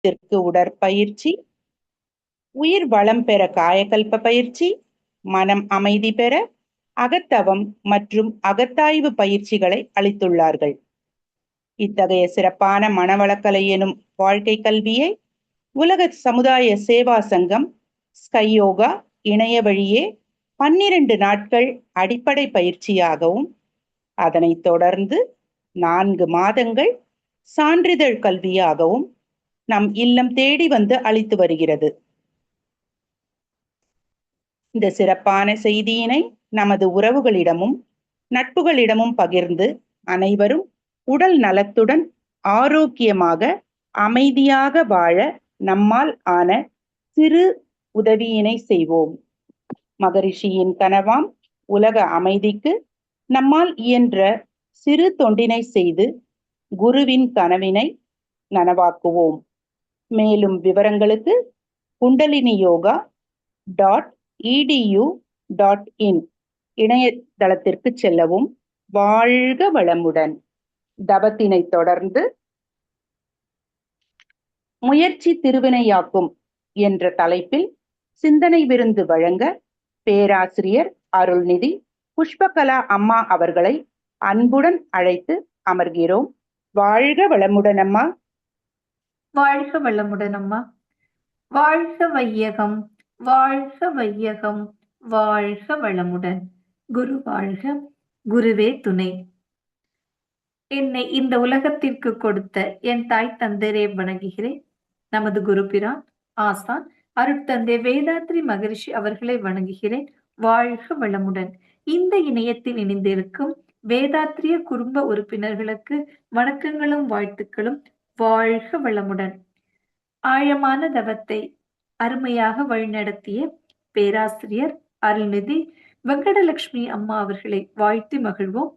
உடற்பயிற்சி, உயிர் வளம் பெற காயகல்ப பயிற்சி, மனம் அமைதி பெற அகத்தவம் மற்றும் அகத்தாய்வு பயிற்சிகளை அளித்துள்ளார்கள். இத்தகைய சிறப்பான மனவளக்கலை எனும் வாழ்க்கை கல்வியை உலக சமுதாய சேவா சங்கம் ஸ்கை யோகா இணைய வழியே 12 நாட்கள் அடிப்படை பயிற்சியாகவும், அதனைத் தொடர்ந்து 4 மாதங்கள் சான்றிதழ் கல்வியாகவும் நம் இல்லம் தேடி வந்து அளித்து வருகிறது. இந்த சிறப்பான செய்தியினை நமது உறவுகளிடமும் நட்புகளிடமும் பகிர்ந்து அனைவரும் உடல் நலத்துடன் ஆரோக்கியமாக அமைதியாக வாழ நம்மால் ஆன சிறு உதவியினை செய்வோம். மகரிஷியின் கனவாம் உலக அமைதிக்கு நம்மால் இயன்ற சிறு தொண்டினை செய்து குருவின் கனவினை நனவாக்குவோம். மேலும் விவரங்களுக்கு kundaliniyoga.edu.in இணையதளத்திற்கு செல்லவும். வாழ்க வளமுடன். தவத்தினை தொடர்ந்து முயற்சி திருவினையாக்கும் என்ற தலைப்பில் சிந்தனை விருந்து வழங்க பேராசிரியர் அருள்நிதி புஷ்பகலா அம்மா அவர்களை அன்புடன் அழைத்து அமர்கிறோம். வாழ்க வளமுடன் அம்மா. வாழ்க வளமுடன் அம்மா. வாழ்க வையகம், வாழ்க வையகம், வாழ்க வளமுடன். குரு வாழ்க, குருவே துணை. என்னை இந்த உலகத்திற்கு கொடுத்த என் தாய் தந்தையரை வணங்குகிறேன். நமது குருபிரான் ஆசான் அருட்தந்தை வேதாத்ரி மகரிஷி அவர்களை வணங்குகிறேன். வாழ்க வளமுடன். இந்த இணையத்தில் இணைந்திருக்கும் வேதாத்ரிய குடும்ப உறுப்பினர்களுக்கு வணக்கங்களும் வாழ்த்துக்களும். வாழ்க வளமுடன். ஆழமான தவத்தை அருமையாக வழிநடத்திய பேராசிரியர் அருள்நிதி வெங்கடலட்சுமி அம்மா அவர்களை வாழ்த்தி மகிழ்வோம்.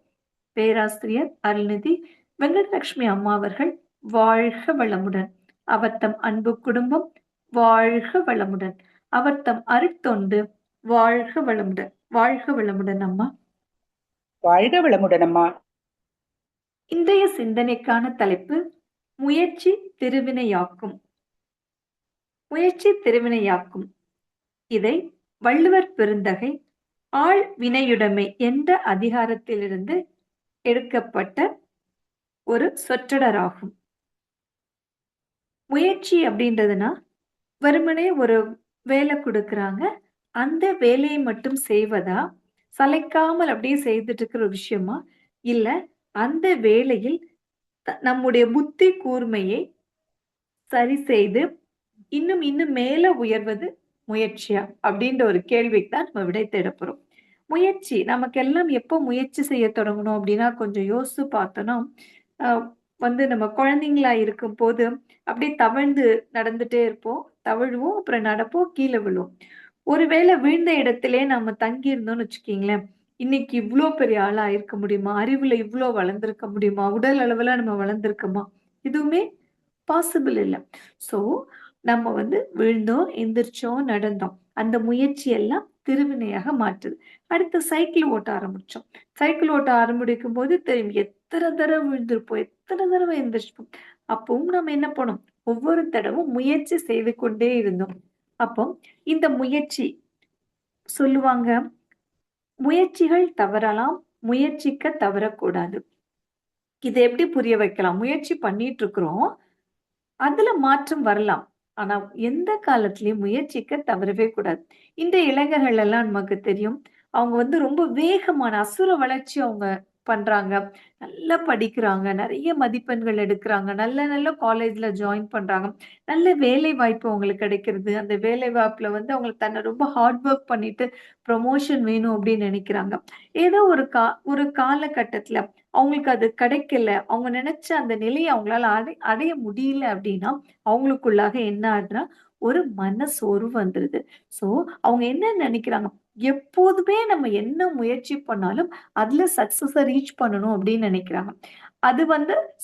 பேராசிரியர் அருள்நிதி வெங்கடலட்சுமி அம்மா அவர்கள் வாழ்க வளமுடன். அவர் தம் அன்பு குடும்பம் வாழ்க வளமுடன். அவர் தம் அருட்தொண்டு வாழ்க வளமுடன். வாழ்க வளமுடன் அம்மா. வாழ்க வளமுடன் அம்மா. இன்றைய சிந்தனைக்கான தலைப்பு முயற்சி திருவினையாக்கும். முயற்சி திருவினையாக்கும். இதை வள்ளுவர் பெருந்தகை ஆள் வினையுடைமை என்ற அதிகாரத்திலிருந்து எடுக்கப்பட்ட ஒரு சொற்றொடராகும். முயற்சி அப்படின்றதுனா வெறுமனே ஒரு வேலை கொடுக்கறாங்க, அந்த வேலையை மட்டும் செய்வதா, சளைக்காமல் அப்படியே செய்துட்டு இருக்கிற ஒரு விஷயமா, இல்ல அந்த வேலையில் நம்முடைய புத்தி கூர்மையை சரி செய்து இன்னும் இன்னும் மேல உயர்வது முயற்சியா அப்படின்ற ஒரு கேள்விக்கு தான் நம்ம விடை தேட போறோம். முயற்சி நமக்கெல்லாம் எப்போ முயற்சி செய்ய தொடங்கணும் அப்படின்னா, கொஞ்சம் யோசிச்சு பார்த்தோம்னா நம்ம குழந்தைங்களா இருக்கும் போது அப்படியே தவழ்ந்து நடந்துட்டே இருப்போம், தவழுவோம், அப்புறம் நடப்போம், கீழே விழுவோம். ஒருவேளை விழுந்த இடத்திலே நம்ம தங்கி இருந்தோம்னு வச்சுக்கீங்களேன், இன்னைக்கு இவ்வளோ பெரிய ஆளா இருக்க முடியுமா, அறிவுல இவ்வளோ வளர்ந்திருக்க முடியுமா, உடல் அளவுல நம்ம வளர்ந்திருக்கோமா, எதுவுமே பாசிபிள் இல்லை. சோ நம்ம விழுந்தோம், எந்திரிச்சோம், நடந்தோம், அந்த முயற்சி எல்லாம் திருவினையாக மாற்றுது. அடுத்து சைக்கிள் ஓட்ட ஆரம்பிச்சோம். சைக்கிள் ஓட்ட ஆரம்பிக்கும் போது தெரியும் எத்தனை தடவை விழுந்திருப்போம், எத்தனை தடவை எந்திரிச்சிப்போம். அப்பவும் நம்ம என்ன பண்ணோம், ஒவ்வொரு தடவும் முயற்சி செய்து கொண்டே இருந்தோம். அப்போ இந்த முயற்சி சொல்லுவாங்க, முயற்சிகள் தவறலாம், முயற்சிக்க தவறக்கூடாது. இதை எப்படி புரிய வைக்கலாம்? முயற்சி பண்ணிட்டு இருக்கிறோம், அதுல மாற்றம் வரலாம், ஆனா எந்த காலத்திலயும் முயற்சிக்க தவறவே கூடாது. இந்த இளைஞர்கள் எல்லாம் நமக்கு தெரியும், அவங்க ரொம்ப வேகமான அசுர வளர்ச்சி அவங்க பண்றாங்க, நல்லா படிக்கிறாங்க, நிறைய மதிப்பெண்கள் எடுக்கிறாங்க, நல்ல நல்ல காலேஜ்ல ஜாயின் பண்றாங்க, நல்ல வேலை வாய்ப்பு அவங்களுக்கு கிடைக்கிறது. அந்த வேலை வாய்ப்புல அவங்களுக்கு தன்னை ரொம்ப ஹார்ட் ஒர்க் பண்ணிட்டு ப்ரொமோஷன் வேணும் அப்படின்னு நினைக்கிறாங்க. ஏதோ ஒரு காலகட்டத்துல அவங்களுக்கு அது கிடைக்கல, அவங்க நினைச்ச அந்த நிலையை அவங்களால அடைய முடியல அப்படின்னா அவங்களுக்குள்ளாக என்ன ஆகுதுன்னா ஒரு மன சோர்வு வந்துருது. சோ அவங்க என்ன நினைக்கிறாங்க, எப்போதுமே நம்ம என்ன முயற்சி பண்ணாலும் அதுல சக்சஸ ரீச் பண்ணணும் அப்படின்னு நினைக்கிறாங்க. அது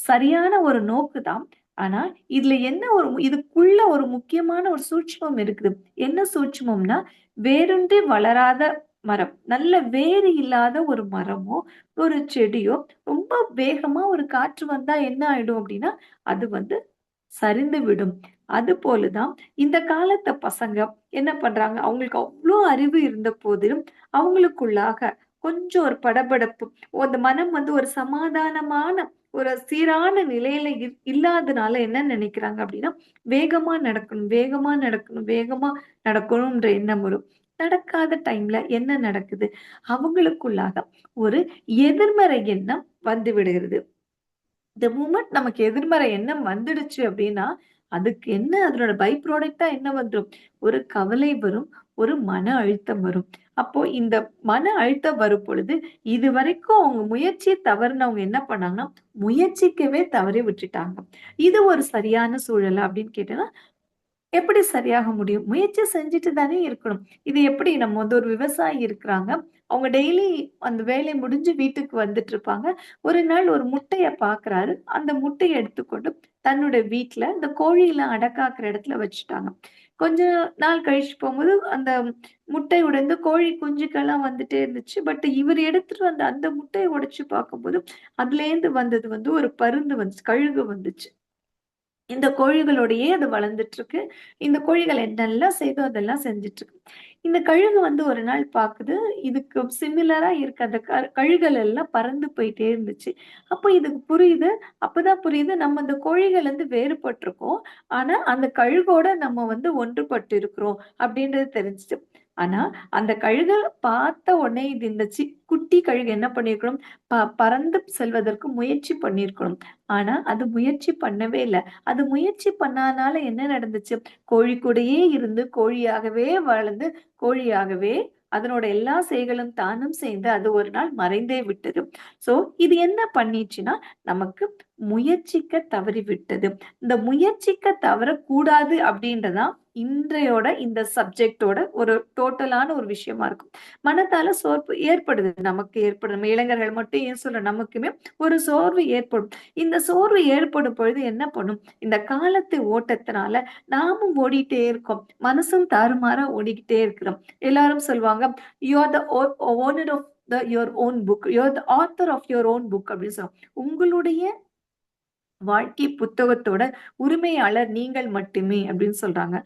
சரியான ஒரு நோக்கு தான். ஆனா இதுல என்ன இதுக்குள்ள ஒரு முக்கியமான ஒரு சூட்சுமம் இருக்குது. என்ன சூட்சுமம்னா, வேரூன்றி வளராத மரம், நல்ல வேறு இல்லாத ஒரு மரமோ ஒரு செடியோ ரொம்ப வேகமா ஒரு காற்று வந்தா என்ன ஆயிடும் அப்படின்னா அது சரிந்து விடும். அது போலதான் இந்த காலத்து பசங்க என்ன பண்றாங்க, அவங்களுக்கு அவ்வளோ அறிவு இருந்த போதிலும் அவங்களுக்குள்ளாக கொஞ்சம் ஒரு படபடப்பு, அந்த மனம் வந்து ஒரு சமாதானமான ஒரு சீரான நிலையில இல்லாதனால என்ன நினைக்கிறாங்க அப்படின்னா, வேகமா நடக்கணும், வேகமா நடக்கணும், வேகமா நடக்கணும்ன்ற எண்ணம் வரும். நடக்காத டைம்ல என்ன நடக்குது? அவங்களுக்குள்ளாக ஒரு எதிர்மறை எண்ணம் வந்து விடுகிறது. த மொமெண்ட் நமக்கு எதிர்மறை எண்ணம் வந்துடுச்சு அப்படின்னா, அதுக்கு என்ன அதனோட பை ப்ராடக்ட்டா என்ன வந்துரும்? ஒரு கவலை வரும், ஒரு மன அழுத்தம் வரும். அப்போ இந்த மன அழுத்தம் வரும் பொழுது, இதுவரைக்கும் அவங்க முயற்சிய தவறுனவங்க என்ன பண்ணாங்கன்னா, முயற்சிக்கவே தவறி விட்டுட்டாங்க. இது ஒரு சரியான சூழலா அப்படின்னு கேட்டா எப்படி சரியாக முடியும்? முயற்சி செஞ்சுட்டு தானே இருக்கணும். இது எப்படி நம்ம வந்து ஒரு விவசாயி இருக்கிறாங்க. அவங்க டெய்லி அந்த வேலை முடிஞ்சு வீட்டுக்கு வந்துட்டு இருப்பாங்க. ஒரு நாள் ஒரு முட்டைய பார்க்குறாரு. அந்த முட்டைய எடுத்துக்கொண்டு தன்னோட வீட்ல இந்த கோழிலாம் அடக்காக்குற இடத்துல வச்சுட்டாங்க. கொஞ்ச நாள் கழிச்சு போகும்போது அந்த முட்டை உடைந்து கோழி குஞ்சுக்கெல்லாம் வந்துட்டே இருந்துச்சு. பட் இவரு எடுத்துட்டு வந்த அந்த முட்டைய உடைச்சு பார்க்கும்போது, அதுலேருந்து வந்தது வந்து ஒரு பருந்து வந்துச்சு. கழுகு வந்துச்சு. இந்த கோழிகளோடையே அது வளர்ந்துட்டு இருக்கு. இந்த கோழிகள் என்னெல்லாம் செய்தோ அதெல்லாம் செஞ்சுட்டு இருக்கு. இந்த கழுகு வந்து ஒரு நாள் பாக்குது. இதுக்கு சிமிலரா இருக்க அந்த கழுகுகள் எல்லாம் பறந்து போயிட்டே இருந்துச்சு. அப்போ இதுக்கு புரியுது. அப்பதான் புரியுது நம்ம இந்த கோழிகள்ல இருந்து வேறுபட்டிருக்கோம். ஆனா அந்த கழுகோட நம்ம வந்து ஒன்றுபட்டு இருக்கிறோம் அப்படின்றது தெரிஞ்சுச்சு. ஆனா அந்த கழுக பார்த்த உடனே இது இந்த குட்டி கழுகு என்ன பண்ணியிருக்கணும்? பறந்து செல்வதற்கு முயற்சி பண்ணியிருக்கணும். ஆனா அது முயற்சி பண்ணவே இல்ல. அது முயற்சி பண்ணாதனால என்ன நடந்துச்சு? கோழி கூடயே இருந்து கோழியாகவே வளர்ந்து, கோழியாகவே அதனோட எல்லா செயல்களும் தானும் செய்து அது ஒரு நாள் மறைந்தே விட்டது. சோ இது என்ன பண்ணிச்சுன்னா, நமக்கு முயற்சிக்க தவறிவிட்டது. இந்த முயற்சிக்க தவறக்கூடாது அப்படின்றதான் இன்றையோட இந்த சப்ஜெக்ட்டோட ஒரு டோட்டலான ஒரு விஷயமா இருக்கும். மனதால சோர்வு ஏற்படுது. நமக்கு ஏற்படும். நம்ம இளைஞர்கள் மட்டும் ஏன் சொல்றேன், நமக்குமே ஒரு சோர்வு ஏற்படும். இந்த சோர்வு ஏற்படும் பொழுது என்ன பண்ணும்? இந்த காலத்து ஓட்டத்தினால நாமும் ஓடிட்டே இருக்கோம். மனசும் தாறுமாறா ஓடிக்கிட்டே இருக்கிறோம். எல்லாரும் சொல்லுவாங்க, "you are the owner of your own book. You are the author of your own book" அப்படின்னு சொல்லுவாங்க. உங்களுடைய வாழ்க்கை புத்தகத்தோட உரிமையாளர் நீங்கள் மட்டுமே அப்படின்னு சொல்றாங்க.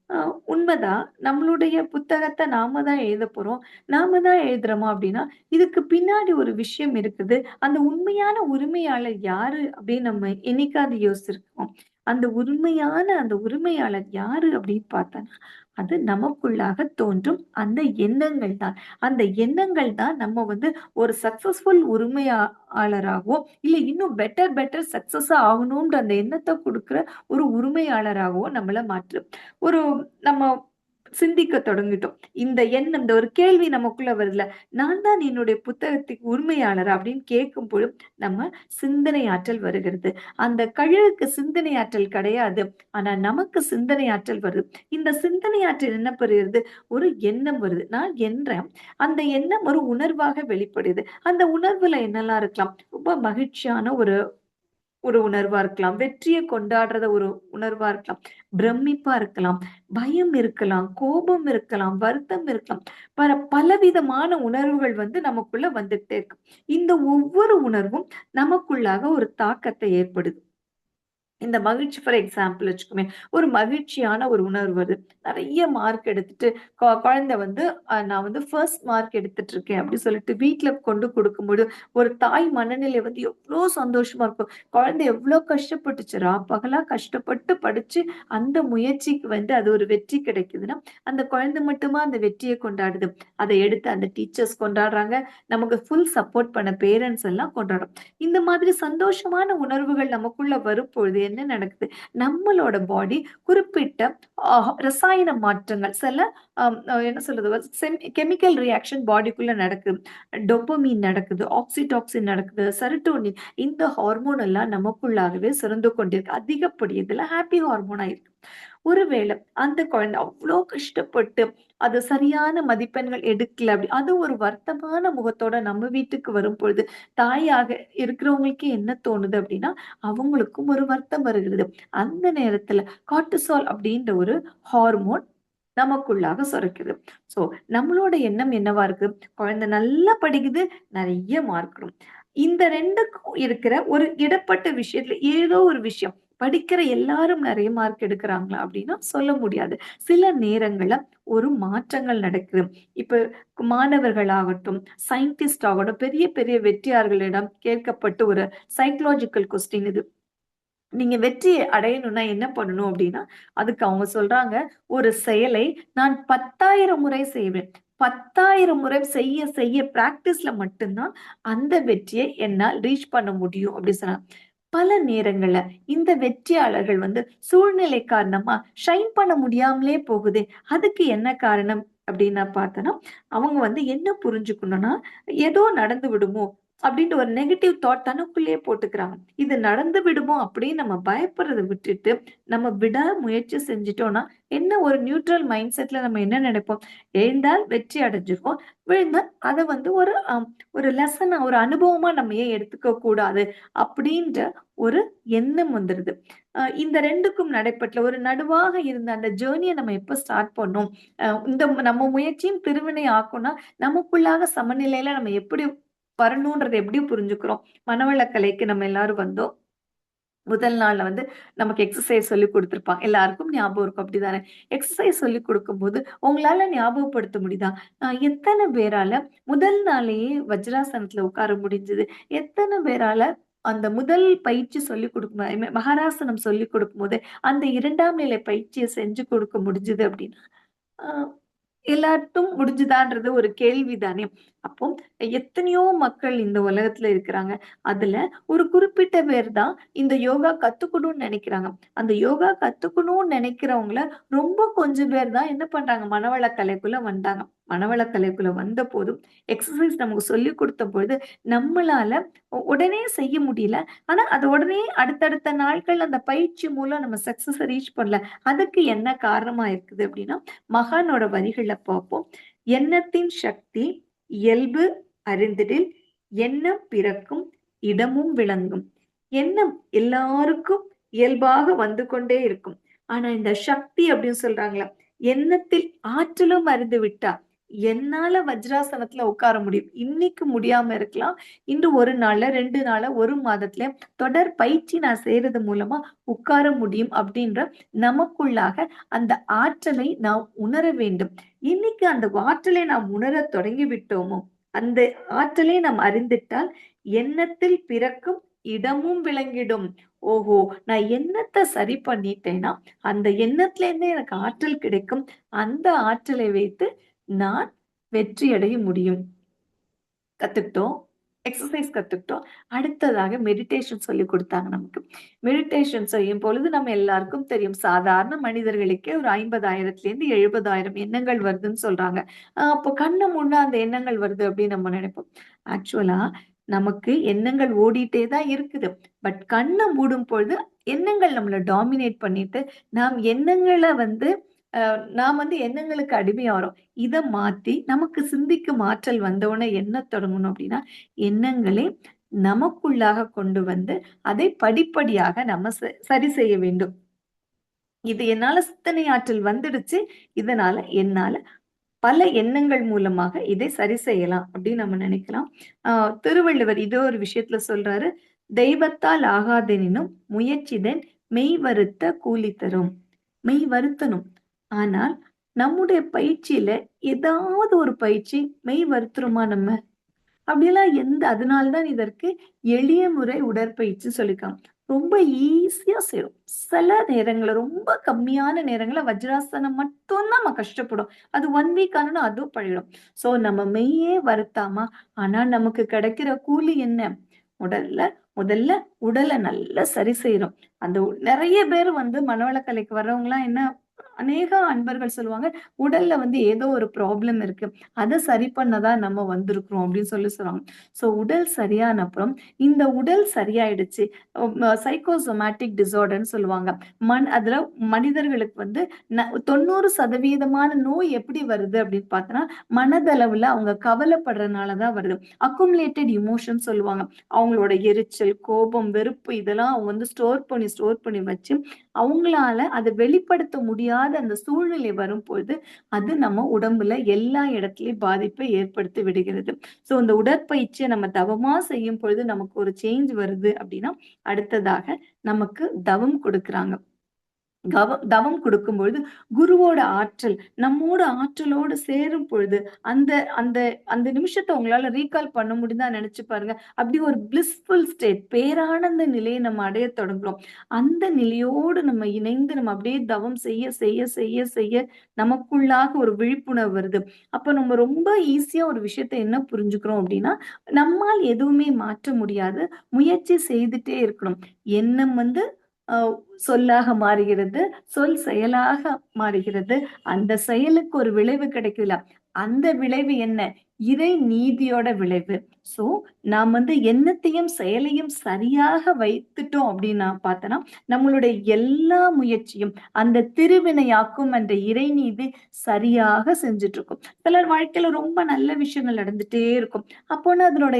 அ உண்மைதான். நம்மளுடைய புத்தகத்த நாம தான் எழுதப் போறோம். நாம தான் எழுதுறோமா அப்படின்னா, இதுக்கு பின்னாடி ஒரு விஷயம் இருக்குது. அந்த உண்மையான உரிமையாளர் யாரு அப்படின்னு நம்ம என்னைக்காவது யோசிச்சிருக்கோம். அந்த உரிமையாளர் யாரு அப்படின்னு பார்த்தோம்னா, அது நமக்குள்ளாக தோன்றும் அந்த எண்ணங்கள் தான். அந்த எண்ணங்கள் தான் நம்ம வந்து ஒரு சக்சஸ்ஃபுல் உரிமையாளராகவோ, இல்ல இன்னும் பெட்டர் சக்சஸா ஆகணும்ன்ற அந்த எண்ணத்த குடுக்குற ஒரு உரிமையாளராகவோ நம்மள மாற்றும். ஒரு நம்ம சிந்திக்க தொடங்கிட்டோம். இந்த எண்ணம், இந்த ஒரு கேள்வி நமக்குள்ள வருதுல்ல. நான் தான் என்னுடைய புத்தகத்துக்கு உரிமையாளரா? அப்படின்னு கேட்கும்பொழுது, நம்ம சிந்தனை ஆற்றல் வருகிறது. அந்த கழுகுக்கு சிந்தனை ஆற்றல் கிடையாது. ஆனா நமக்கு சிந்தனை ஆற்றல் வருது. இந்த சிந்தனை ஆற்றல் என்ன பெறுகிறது? ஒரு எண்ணம் வருது. நான் எண்றேன். அந்த எண்ணம் ஒரு உணர்வாக வெளிப்படுது. அந்த உணர்வுல என்னெல்லாம் இருக்கலாம்? ரொம்ப மகிழ்ச்சியான ஒரு ஒரு உணர்வா இருக்கலாம். வெற்றிய கொண்டாடுறத ஒரு உணர்வா இருக்கலாம். பிரமிப்பா இருக்கலாம். பயம் இருக்கலாம். கோபம் இருக்கலாம். வருத்தம் இருக்கலாம். பலவிதமான உணர்வுகள் வந்து நமக்குள்ள வந்துட்டே இருக்கு. இந்த ஒவ்வொரு உணர்வும் நமக்குள்ளாக ஒரு தாக்கத்தை ஏற்படுது. இந்த மகிழ்ச்சி ஃபார் எக்ஸாம்பிள் வச்சுக்கோமே. ஒரு மகிழ்ச்சியான ஒரு உணர்வு வருது. நெறைய மார்க் எடுத்துட்டு குழந்தை வந்து நான் வந்து ஃபர்ஸ்ட் மார்க் எடுத்துட்டு இருக்கேன் அப்டி சொல்லிட்டு வீட்ல கொண்டு குடுக்கும்போது, ஒரு தாய் மனநிலை வந்து எவ்ளோ சந்தோஷமா இருக்கும். குழந்தை எவ்ளோ கஷ்டப்பட்டுச்சு. பகலா கஷ்டப்பட்டு படிச்சு அந்த முயற்சிக்கு வந்து அது ஒரு வெற்றி கிடைக்குதுன்னா, அந்த குழந்தை மட்டுமா அந்த வெற்றிய கொண்டாடுது. அத எடுத்து அந்த டீச்சர்ஸ் கொண்டாடுறாங்க. நமக்கு ஃபுல் சப்போர்ட் பண்ண பேரண்ட்ஸ் எல்லாம் கொண்டாடுறோம். இந்த மாதிரி சந்தோஷமான உணர்வுகள் நமக்குள்ள வரும்பொழுது என்ன நடக்குது? நம்மளோட பாடி குறிப்பிட்ட ரசாயன மாற்றங்கள் சில என்ன சொல்றது? கெமிக்கல் ரியாக்ஷன் பாடிக்குள்ள நடக்குது. டோபமைன் நடக்குது, ஆக்ஸிடாக்சின் நடக்குது, செரோட்டோனின் இந்த ஹார்மோன் எல்லாம் நமக்குள்ளாகவே சுரந்து கொண்டிருக்கு. அதிகப்படியதுல ஹாப்பி ஹார்மோனா இருக்கு. ஒருவேளை அந்த குழந்தை அவ்ளோ கஷ்டப்பட்டு அது சரியான மதிப்பெண்கள் எடுக்கல அது ஒரு வருத்தமான முகத்தோட நம்ம வீட்டுக்கு வரும்பொழுது, தாயாக இருக்கிறவங்களுக்கு என்ன தோணுது அப்படின்னா, அவங்களுக்கும் ஒரு வருத்தம் வருகிறது. அந்த நேரத்துல கார்ட்டிசால் அப்படின்ற ஒரு ஹார்மோன் நமக்குள்ளாக சுரக்குது. சோ நம்மளோட எண்ணம் என்னவா இருக்கு? குழந்தை நல்லா படிக்குது, நெறைய மார்க் வரும். இந்த 2க்கும் இருக்கிற ஒரு இடப்பட்ட விஷயத்துல ஏதோ ஒரு விஷயம். படிக்கிற எல்லாரும் நிறைய மார்க் எடுக்கிறாங்களா அப்படின்னா சொல்ல முடியாது. சில நேரங்கள்ல ஒரு மாற்றங்கள் நடக்குது. இப்ப மாணவர்களாகட்டும், சயின்டிஸ்ட் ஆகட்டும், பெரிய பெரிய வெற்றியாளர்களிடம் கேட்கப்பட்ட ஒரு சைக்காலஜிக்கல் கொஸ்டின் இது. நீங்க வெற்றி அடையணும்னா என்ன பண்ணணும் அப்படின்னா, அதுக்கு அவங்க சொல்றாங்க, ஒரு செயலை நான் 10,000 முறை செய்வேன். 10,000 முறை செய்ய செய்ய பிராக்டிஸ்ல மட்டும் தான் அந்த வெற்றியை என்னால் ரீச் பண்ண முடியும் அப்படி சொன்னாங்க. பல நேரங்கள்ல இந்த வெற்றியாளர்கள் வந்து சூழ்நிலை காரணமா ஷைன் பண்ண முடியாமலே போகுதே. அதுக்கு என்ன காரணம் அப்படின்னு நான் பார்த்தேன்னா, அவங்க வந்து என்ன புரிஞ்சுக்கணும்னா, ஏதோ நடந்து விடுமோ அப்படின்ட்டு ஒரு நெகட்டிவ் தாட் தனக்குள்ளேயே போட்டுக்கிறாங்க. இது நடந்து விடுமோ அப்படின்னு நம்ம பயப்படுறத விட்டுட்டு, நம்ம முயற்சி செஞ்சுட்டோம்னா, என்ன ஒரு நியூட்ரல் மைண்ட் செட்ல நம்ம என்ன நினைப்போம்? எழுந்தால் வெற்றி அடைஞ்சிருக்கோம். விழுந்தால் அத வந்து ஒரு லெசனா, ஒரு அனுபவமா நம்ம ஏன் எடுத்துக்க கூடாது? அப்படின்ற ஒரு எண்ணம் வந்துருது. இந்த 2க்கும் நடைப்பட்ட ஒரு நடுவாக இருந்த அந்த ஜர்னிய நம்ம எப்ப ஸ்டார்ட் பண்ணோம்? இந்த நம்ம முயற்சியும் திருவினை ஆக்கும்னா, நமக்குள்ளாக சமநிலையில நம்ம எப்படி வரணும்ன்றத எப்படி புரிஞ்சுக்கிறோம்? மனவளக்கலைக்கு நம்ம எல்லாரும் வந்தோம். முதல் நாள்ல வந்து நமக்கு எக்சர்சைஸ் சொல்லிக் குடுத்திருப்பாங்க. எல்லாருக்கும் ஞாபகம் இருக்கும். அப்படிதானே? எக்சர்சைஸ் சொல்லிக் குடுக்கும்போது, உங்களால ஞாபகப்படுத்த முடியுதா? எத்தன பேரால முதல் நாளேயே வஜ்ராசனத்துல உட்கார முடிஞ்சது? எத்தன பேரால அந்த முதல் பயிற்சி சொல்லிக் குடுக்கும் மகாராசனம் சொல்லிக் குடுக்கும்போது, அந்த 2ஆம் நிலை பயிற்சிய செஞ்சு கொடுக்க முடிஞ்சது அப்படின்னா, அ எல்லார்ட்டும் முடிஞ்சுதான்றது ஒரு கேள்விதானே! அப்போ எத்தனையோ மக்கள் இந்த உலகத்துல இருக்கிறாங்க. அதுல ஒரு குறிப்பிட்ட பேர் தான் இந்த யோகா கத்துக்கணும்னு நெனைக்கிறாங்க. அந்த யோகா கத்துக்கணும்னு நெனைக்கிறவங்கள ரொம்ப கொஞ்சம் பேர் தான் என்ன பண்றாங்க? மனவளக்கலைக்குள்ள வந்தாங்க. மனவளக்கலைக்குள்ள வந்தபோதும் எக்ஸர்சைஸ் நமக்கு சொல்லிக் குடுத்த பொழுது, நம்மளால உடனே செய்ய முடியல. ஆனா, அது உடனே அடுத்தடுத்த நாட்கள் அந்த பயிற்சி மூலம் நம்ம சக்சஸ ரீச் பண்ணல. அதுக்கு என்ன காரணமா இருக்குது அப்டின்னா, மகானோட வரிகள பார்ப்போம். "எண்ணத்தின் சக்தி இயல்பு அறிந்திடில் எண்ணம் பிறக்கும் இடமும் விளங்கும்." எண்ணம் எல்லாருக்கும் இயல்பாக வந்து கொண்டே இருக்கும். ஆனா இந்த சக்தி அப்படின்னு சொல்றாங்கல்ல, எண்ணத்தில் ஆற்றலும் அறிந்து விட்டா, என்னால வஜ்ராசனத்துல உட்கார முடியும். இன்னைக்கு முடியாம இருக்கலாம். இன்று 1 நாள்ல, 2 நாள்ல, 1 மாதத்துல தொடர் பயிற்சி நான் செய்றது மூலமா உட்கார முடியும் அப்படின்ற நமக்குள்ளாக அந்த ஆற்றலை நாம் உணர வேண்டும். இன்னைக்கு அந்த ஆற்றலை நாம் உணரத் தொடங்கி விட்டோமோ, அந்த ஆற்றலை நாம் அறிந்திட்டால், எண்ணத்தில் பிறக்கும் இடமும் விளங்கிடும். ஓஹோ! நான் எண்ணத்த சரி பண்ணிட்டேன்னா, அந்த எண்ணத்துல இருந்து எனக்கு ஆற்றல் கிடைக்கும். அந்த ஆற்றலை வைத்து நான் வெற்றி அடைய முடியும். கத்துக்கிட்டோம். எக்ஸர்சைஸ் கத்துக்கிட்டோம். அடுத்ததாக மெடிடேஷன் சொல்லிக் குடுத்தாங்க நமக்கு. மெடிடேஷன் செய்யும் பொழுது நம்ம எல்லாருக்கும் தெரியும். சாதாரண மனிதர்களுக்கே ஒரு 50,000லேருந்து 70,000 எண்ணங்கள் வருதுன்னு சொல்றாங்க. அப்போ கண்ண மூடுனா அந்த எண்ணங்கள் வருது அப்படின்னு நம்ம நினைப்போம். ஆக்சுவலா நமக்கு எண்ணங்கள் ஓடிட்டே தான் இருக்குது. பட் கண்ண மூடும் பொழுது எண்ணங்கள் நம்மள டாமினேட் பண்ணிட்டு, நாம் எண்ணங்கள வந்து நாம் வந்து எண்ணங்களுக்கு அடிமையாறோம். இத மாத்தி நமக்கு சிந்திக்கும் ஆற்றல் வந்தவுடனே என்ன தொடங்கணும் அப்படின்னா, எண்ணங்களை நமக்குள்ளாக கொண்டு வந்து அதை படிப்படியாக நம்ம சரி செய்ய வேண்டும். இது என்னால சிந்தனை ஆற்றல் வந்துடுச்சு. இதனால என்னால பல எண்ணங்கள் மூலமாக இதை சரி செய்யலாம் அப்படின்னு நம்ம நினைக்கலாம். ஆ திருவள்ளுவர் இதோ ஒரு விஷயத்துல சொல்றாரு. "தெய்வத்தால் ஆகாதெனினும் முயற்சிதன் மெய் வருத்த கூலி தரும்." மெய் வருத்தணும். ஆனால் நம்முடைய பயிற்சியில ஏதாவது ஒரு பயிற்சி மெய் வருத்துறோமா நம்ம? அப்படியெல்லாம் அதனால தான் இதற்கு எளிய முறை உடற்பயிற்சி சொல்லியிருக்காங்க. ரொம்ப ஈஸியா செய்றோம். சில நேரங்கள்ல ரொம்ப கம்மியான நேரங்கள்ல வஜ்ராசனம் மட்டும் தான் நம்ம கஷ்டப்படும். அது 1 வீக் ஆனோனே அதுவும் பழகிடும். சோ நம்ம மெய்யே வருத்தாம, ஆனா நமக்கு கிடைக்கிற கூலி என்ன? உடல்ல முதல்ல உடல நல்லா சரி செய்றோம். அந்த நெறைய பேர் வந்து மனவளக்கலைக்கு வர்றவங்கலாம் என்ன அநேக அன்பர்கள் சொல்லுவாங்க, "உடல்ல வந்து ஏதோ ஒரு ப்ராப்ளம் இருக்கு. அத சரி பண்ண தான் நம்ம வந்திருக்கிறோம்." அப்படின்னு சொல்லுவாங்க. சோ உடல் சரியான அப்புறம், இந்த உடல் சரியாயிடுச்சு. சைக்கோசோமேட்டிக் டிஸார்டர்ன்னு சொல்லுவாங்க. அதுல மனிதர்களுக்கு வந்து 90% நோய் எப்படி வருது அப்படின்னு பார்த்தோம்னா, மனதளவுல அவங்க கவலைப்படுறனால தான் வருது. அக்குமுலேட்டட் எமோஷன் சொல்லுவாங்க. அவங்களோட எரிச்சல், கோபம், வெறுப்பு இதெல்லாம் அவங்க வந்து ஸ்டோர் பண்ணி வச்சு, அவங்களால அத வெளிப்படுத்த முடியாத முடியாத அந்த சூழ்நிலை வரும் பொழுது அது நம்ம உடம்புல எல்லா இடத்துலயும் பாதிப்பை ஏற்படுத்தி விடுகிறது. சோ இந்த உடற்பயிற்சியை நம்ம தவமா செய்யும் பொழுது நமக்கு ஒரு சேஞ்ச் வருது அப்படின்னா அடுத்ததாக நமக்கு தவம் கொடுக்குறாங்க. தவம் கொடுக்கும் பொழுது குருவோட ஆற்றல் நம்மோட ஆற்றலோடு சேரும் பொழுது அந்த அந்த அந்த நிமிஷத்தை உங்களால ரீகால் பண்ண முடியுதா நினைச்சு பாருங்க. அப்படி ஒரு பிளிஸ்ஃபுல் ஸ்டேட், பேரானந்த நிலையை நம்ம அடைய தொடங்குறோம். அந்த நிலையோடு நம்ம இணைந்து நம்ம அப்படியே தவம் செய்ய செய்ய செய்ய செய்ய நமக்குள்ளாக ஒரு விழிப்புணர்வு வருது. அப்ப நம்ம ரொம்ப ஈஸியா ஒரு விஷயத்த என்ன புரிஞ்சுக்கிறோம் அப்படின்னா, நம்மால் எதுவுமே மாற்ற முடியாது, முயற்சி செய்துட்டே இருக்கணும். எண்ணம் வந்து சொல்லாக மாறுகிறது, சொல் செயலாக மாறுகிறது. அந்த செயலுக்கு ஒரு விளைவு கிடைக்குதுல, அந்த விளைவு என்ன? இறை நீதியோட விளைவு. சோ நாம் வந்து எண்ணத்தையும் செயலையும் சரியாக வைத்துட்டோம் அப்படின்னா பார்த்தோன்னா நம்மளுடைய எல்லா முயற்சியும் அந்த திருவினையாக்கும் அந்த இறைநீதி சரியாக செஞ்சுட்டு இருக்கும். சிலர் வாழ்க்கையில ரொம்ப நல்ல விஷயங்கள் நடந்துட்டே இருக்கும். அப்போனா அதனோட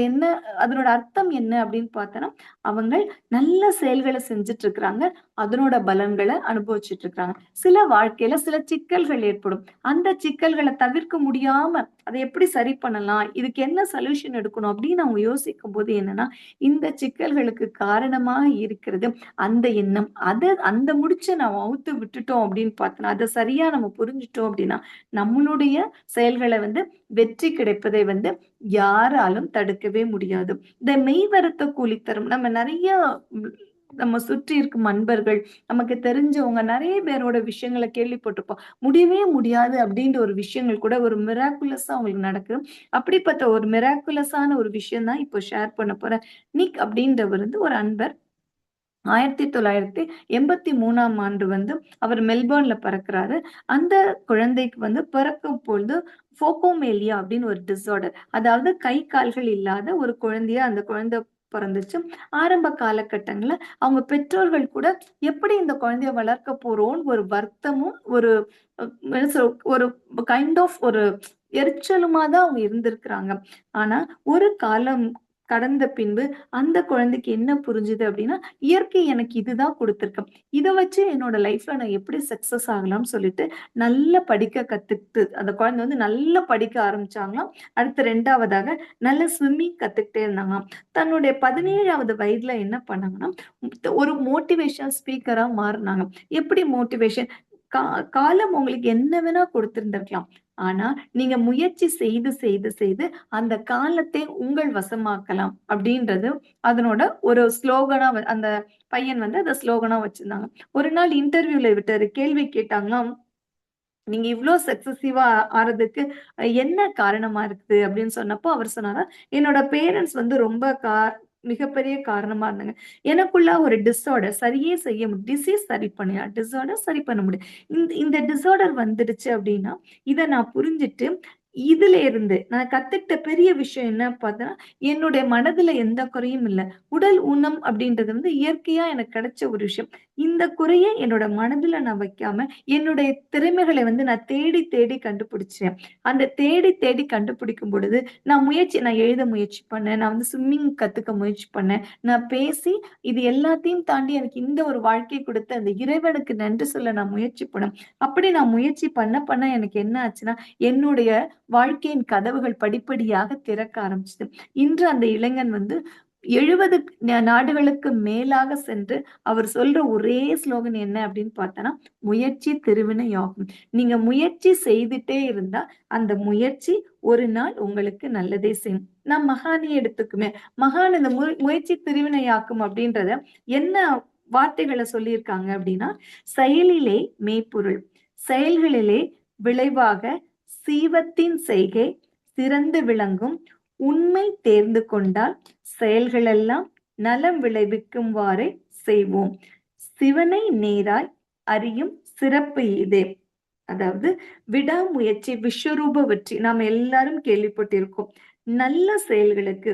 அர்த்தம் என்ன அப்படின்னு பார்த்தோன்னா, அவங்க நல்ல செயல்களை செஞ்சுட்டு இருக்கிறாங்க, அதனோட பலன்களை அனுபவிச்சுட்டு இருக்காங்க. சில வாழ்க்கையில சில சிக்கல்கள் ஏற்படும். அந்த சிக்கல்களை தவிர்க்க முடியாம அதை எப்படி சரி பண்ணலாம், இதுக்கு என்ன சொல்யூஷன் எடுக்கணும் அப்படின்னு அவங்க யோசிக்கும் போது என்னன்னா, இந்த சிக்கல்களுக்கு காரணமா இருக்கிறது அந்த எண்ணம். அந்த முடிச்ச நம்ம அவுத்து விட்டுட்டோம் அப்படின்னு பார்த்தோம்னா, அதை சரியா நம்ம புரிஞ்சுட்டோம் அப்படின்னா நம்மளுடைய செயல்களை வந்து வெற்றி கிடைப்பதை வந்து யாராலும் தடுக்கவே முடியாது. இந்த மெய் வருத்த கூலி தரும். நம்ம சுற்றி இருக்கும் நண்பர்கள், நமக்கு தெரிஞ்சவங்க நிறைய பேரோட விஷயங்களை கேள்விப்பட்டிருப்போம். முடியவே முடியாது அப்படின்ற ஒரு விஷயங்கள் கூட ஒரு மிராக்குலஸா அவங்களுக்கு நடக்குது. அப்படிப்பட்ட ஒரு மிராக்குலஸான ஒரு விஷயம் தான் இப்போ ஷேர் பண்ண போறேன். நிக் அப்படின்றவர் வந்து ஒரு அன்பர். 1983ஆம் ஆண்டு வந்து அவர் மெல்போர்ன்ல பிறக்கிறாரு. அந்த குழந்தைக்கு வந்து பிறக்கும் பொழுது ஃபோகோமேலியா அப்படின்னு ஒரு டிஸார்டர். அதாவது கை கால்கள் இல்லாத ஒரு குழந்தையா அந்த குழந்தை பிறந்துச்சு. ஆரம்ப காலகட்டங்கள்ல அவங்க பெற்றோர்கள் கூட எப்படி இந்த குழந்தைய வளர்க்க போறோம்னு ஒரு வருத்தமும், ஒரு என்ன ஒரு கைண்ட் ஆஃப் ஒரு எரிச்சலுமா தான் அவங்க இருந்திருக்கிறாங்க. ஆனா ஒரு காலம் கடந்த பின்பு அந்த குழந்தைக்கு என்ன புரிஞ்சுது அப்படின்னா, இயற்கை எனக்கு இதுதான் குடுத்திருக்கு. இத வச்சு என்னோட லைஃப்ல நான் எப்படி சக்சஸ் ஆகலாம்னு சொல்லிட்டு நல்லா படிக்க கத்துக்கிட்டு அந்த குழந்தை வந்து நல்லா படிக்க ஆரம்பிச்சாங்களாம். அடுத்து 2வதாக நல்ல ஸ்விம்மிங் கத்துக்கிட்டே இருந்தாங்களாம். தன்னுடைய 17வது வயதுல என்ன பண்ணாங்கன்னா, ஒரு மோட்டிவேஷனல் ஸ்பீக்கரா மாறுனாங்க. எப்படி மோட்டிவேஷன்? கா காலம் உங்களுக்கு என்ன வேணா கொடுத்திருந்திருக்கலாம். ஆனா, நீங்க முயற்சி செய்து, செய்து, செய்து அந்த காலத்தை உங்கள் வசமாக்கலாம் அப்படின்றது அதனோட ஒரு ஸ்லோகனா அந்த பையன் வந்து அத ஸ்லோகனா வச்சிருந்தாங்க. ஒரு நாள் இன்டர்வியூல விட்டாரு. கேள்வி கேட்டாங்களாம், நீங்க இவ்ளோ சக்சஸிவா ஆறதுக்கு என்ன காரணமா இருக்குது அப்படின்னு சொன்னப்போ அவர் சொன்னாராம், என்னோட பேரண்ட்ஸ் வந்து ரொம்ப மிகப்பெரிய காரணமா இருந்தாங்க. எனக்குள்ள ஒரு டிஸார்டர் சரியே செய்ய முடியும். டிசீஸ் சரி பண்ணிடலாம். டிஸார்டர் சரி பண்ண முடியும். இந்த டிஸார்டர் வந்துடுச்சு அப்படின்னா, இத நான் புரிஞ்சுட்டு இதுல இருந்து நான் கத்துக்கிட்ட பெரிய விஷயம் என்ன பார்த்தா, என்னுடைய மனதுல எந்த குறையும் இல்ல. உடல் ஊனம் அப்படின்றது வந்து இயற்கையா எனக்கு கிடைச்ச ஒரு விஷயம். இந்த குறைய என்னோட மனதுல நான் வைக்காம, என்னுடைய திறமைகளை வந்து நான் தேடி தேடி கண்டுபிடிச்சேன். அந்த தேடி தேடி கண்டுபிடிக்கும் பொழுது, நான் எழுத முயற்சி பண்ணேன். நான் வந்து ஸ்விம்மிங் கத்துக்க முயற்சி பண்ணேன். நான் பேசி இது எல்லாத்தையும் தாண்டி எனக்கு இந்த ஒரு வாழ்க்கை கொடுத்த அந்த இறைவனுக்கு நன்றி சொல்ல நான் முயற்சி பண்ணேன். அப்படி நான் முயற்சி பண்ண பண்ண எனக்கு என்ன ஆச்சுன்னா, என்னுடைய வாழ்க்கையின் கதவுகள் படிப்படியாக திறக்க ஆரம்பிச்சது. இன்று அந்த இளைஞன் வந்து 70 நாடுகளுக்கு மேலாக சென்று அவர் சொல்ற ஒரே ஸ்லோகன் என்ன அப்படின்னு பார்த்தோன்னா, முயற்சி திருவினையாகும். நீங்க முயற்சி செய்துட்டே இருந்தா அந்த முயற்சி ஒரு நாள் உங்களுக்கு நல்லதே செய்யும். நான் மகானை எடுத்துக்குமே. மகான் இந்த முயற்சி திருவினையாக்கும் அப்படின்றத என்ன வார்த்தைகளை சொல்லியிருக்காங்க அப்படின்னா, செயலிலே மெய்ப்பொருள், செயல்களிலே விளைவாக சீவத்தின் செய்கை சிறந்து விளங்கும். உண்மை தேர்ந்து கொண்டால் செயல்களெல்லாம் நலம் விளைவிக்கும்வாறே செய்வோம். சிவனை நேராய் அறியும் சிறப்பு இதே. அதாவது விடாமுயற்சி விஸ்வரூப வெற்றி நாம எல்லாரும் கேள்விப்பட்டிருக்கோம். நல்ல செயல்களுக்கு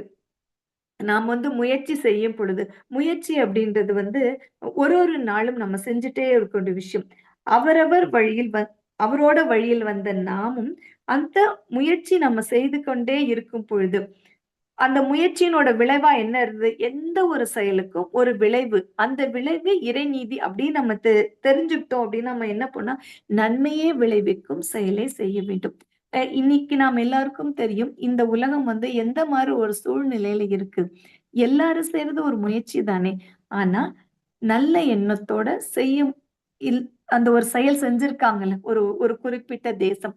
நாம் வந்து முயற்சி செய்யும் பொழுது, முயற்சி அப்படின்றது வந்து ஒரு ஒரு நாளும் நம்ம செஞ்சுட்டே இருக்க வேண்டிய விஷயம். அவரவர் வழியில் அவரோட வழியில் வந்த நாமும் அந்த முயற்சி நம்ம செய்து கொண்டே இருக்கும் பொழுது அந்த முயற்சியினோட விளைவா என்ன இருந்தது? எந்த ஒரு செயலுக்கும் ஒரு விளைவு. அந்த விளைவு இறைநீதி அப்படின்னு நம்ம தெரிஞ்சுக்கிட்டோம் அப்படின்னா, நம்ம என்ன பண்ணோம், நன்மையே விளைவிக்கும் செயலை செய்ய வேண்டும். இன்னைக்கு நாம் எல்லாருக்கும் தெரியும், இந்த உலகம் வந்து எந்த மாரி ஒரு சூழ்நிலையில இருக்கு. எல்லாரும் செய்றது ஒரு முயற்சி தானே! ஆனா, நல்ல எண்ணத்தோட செய்யும் இல் அந்த ஒரு செயல் செஞ்சிருக்காங்கல்ல, ஒரு ஒரு குறிப்பிட்ட தேசம்.